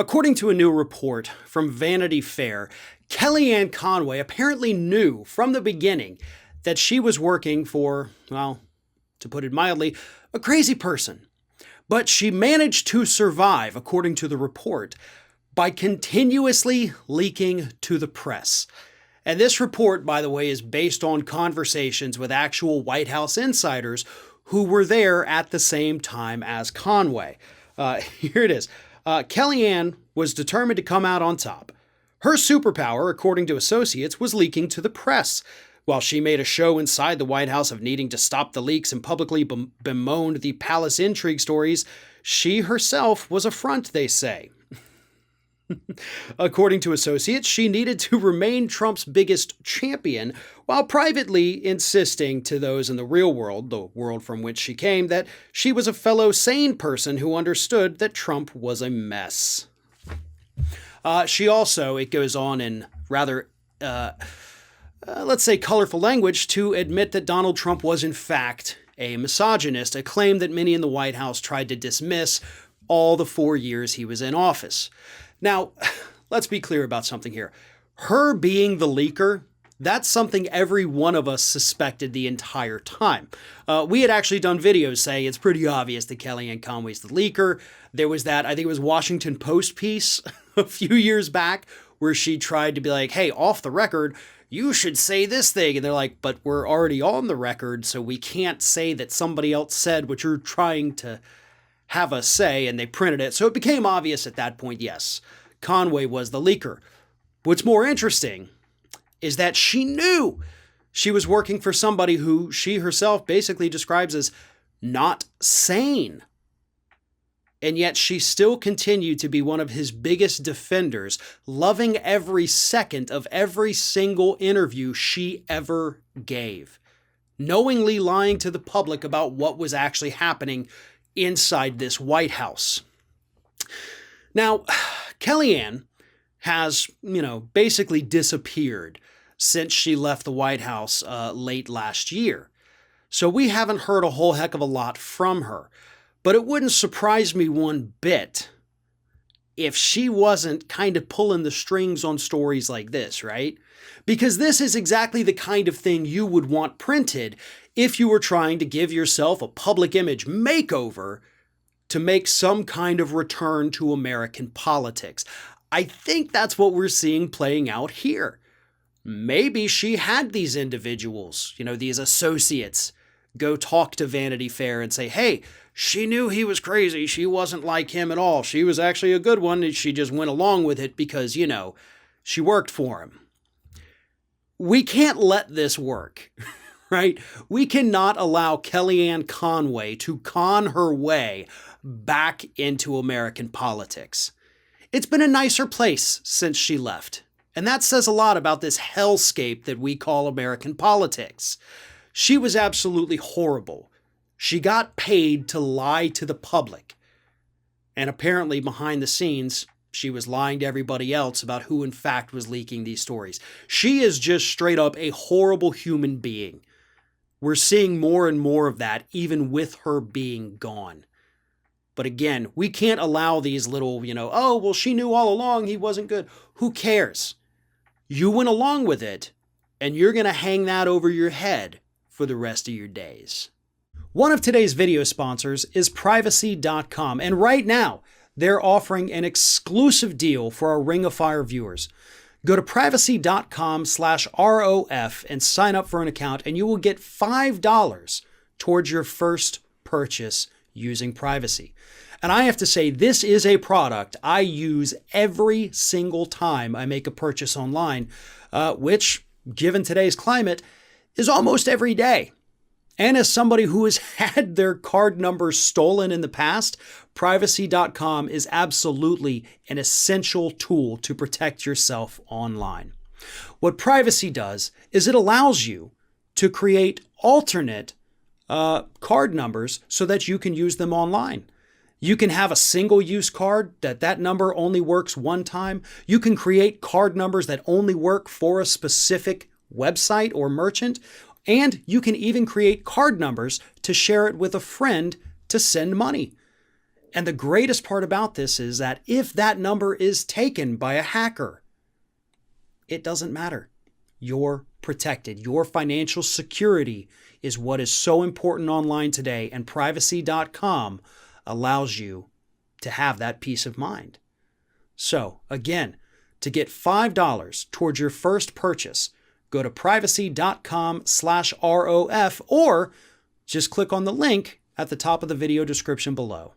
According to a new report from Vanity Fair, Kellyanne Conway apparently knew from the beginning that she was working for, well, to put it mildly, a crazy person. But she managed to survive, according to the report, by continuously leaking to the press. And this report, by the way, is based on conversations with actual White House insiders who were there at the same time as Conway. Here it is. Kellyanne was determined to come out on top. Her superpower, according to associates, was leaking to the press. While she made a show inside the White House of needing to stop the leaks and publicly bemoaned the palace intrigue stories, she herself was a front, they say. According to associates, she needed to remain Trump's biggest champion, while privately insisting to those in the real world, the world from which she came, that she was a fellow sane person who understood that Trump was a mess. She also, it goes on in rather, let's say, colorful language, to admit that Donald Trump was in fact a misogynist, a claim that many in the White House tried to dismiss all the 4 years he was in office. Now, let's be clear about something here. Her being the leaker, that's something every one of us suspected the entire time. We had actually done videos saying it's pretty obvious that Kellyanne Conway's the leaker. There was that, I think it was Washington Post piece a few years back where she tried to be like, hey, off the record, you should say this thing. And they're like, but we're already on the record, so we can't say that somebody else said what you're trying to have us say, and they printed it. So it became obvious at that point, yes, Conway was the leaker. What's more interesting is that she knew she was working for somebody who she herself basically describes as not sane. And yet she still continued to be one of his biggest defenders, loving every second of every single interview she ever gave, knowingly lying to the public about what was actually happening inside this White House. Now, Kellyanne has, basically disappeared since she left the White House late last year. So we haven't heard a whole heck of a lot from her. But it wouldn't surprise me one bit if she wasn't kind of pulling the strings on stories like this, right? Because this is exactly the kind of thing you would want printed if you were trying to give yourself a public image makeover to make some kind of return to American politics. I think that's what we're seeing playing out here. Maybe she had these individuals, these associates, go talk to Vanity Fair and say, hey, she knew he was crazy. She wasn't like him at all. She was actually a good one, and she just went along with it because, she worked for him. We can't let this work, right? We cannot allow Kellyanne Conway to con her way back into American politics. It's been a nicer place since she left, and that says a lot about this hellscape that we call American politics. She was absolutely horrible. She got paid to lie to the public. And apparently behind the scenes, she was lying to everybody else about who in fact was leaking these stories. She is just straight up a horrible human being. We're seeing more and more of that, even with her being gone. But again, we can't allow these little, oh, well, she knew all along he wasn't good. Who cares? You went along with it, and you're going to hang that over your head for the rest of your days. One of today's video sponsors is Privacy.com, and right now they're offering an exclusive deal for our Ring of Fire viewers. Go to Privacy.com/ROF and sign up for an account, and you will get $5 towards your first purchase using Privacy. And I have to say, this is a product I use every single time I make a purchase online, which, given today's climate, is almost every day. And as somebody who has had their card numbers stolen in the past, Privacy.com is absolutely an essential tool to protect yourself online. What Privacy does is it allows you to create alternate card numbers so that you can use them online. You can have a single-use card that number only works one time. You can create card numbers that only work for a specific website or merchant. And you can even create card numbers to share it with a friend to send money. And the greatest part about this is that if that number is taken by a hacker, it doesn't matter. You're protected. Your financial security is what is so important online today, and privacy.com allows you to have that peace of mind. So, again, to get $5 towards your first purchase, go to privacy.com/ROF or just click on the link at the top of the video description below.